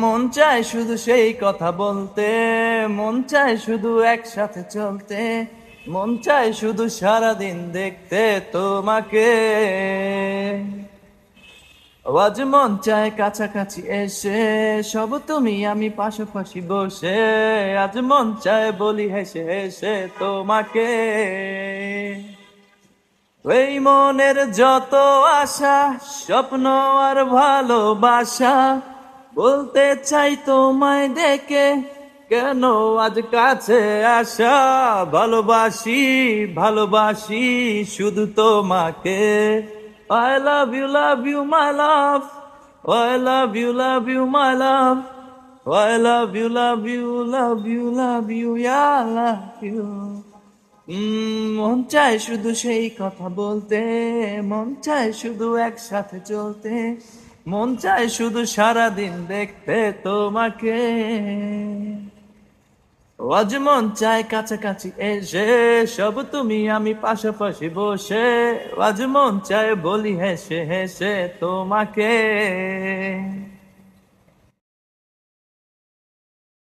মন চায় শুধু সেই কথা বলতে, মন চায় শুধু একসাথে চলতে, মন চায় শুধু সারাদিন দেখতে তোমাকে। আজ মন চায় কাছাকাছি এসে, সব তুমি আমি পাশাপাশি বসে, আজ মন চায় বলি হেসে হেসে তোমাকে। এই মনের যত আশা, স্বপ্ন আর ভালোবাসা, বলতে চাই তোমায় দেখে, কেন আজ কাছে আসা। ভালোবাসি ভালোবাসি শুধু তোমাকে। I love you my love, I love you my love, I love you yeah, I love you। মন চায় শুধু সেই কথা বলতে, মন চায় শুধু একসাথে চলতে, মন চায় শুধু সারাদিন দেখতে তোমাকে। আজ মন চায় কাছাকাছি এসে, সব তুমি আমি পাশাপাশি বসে, আজ মন চায় বলি হেসে হেসে তোমাকে।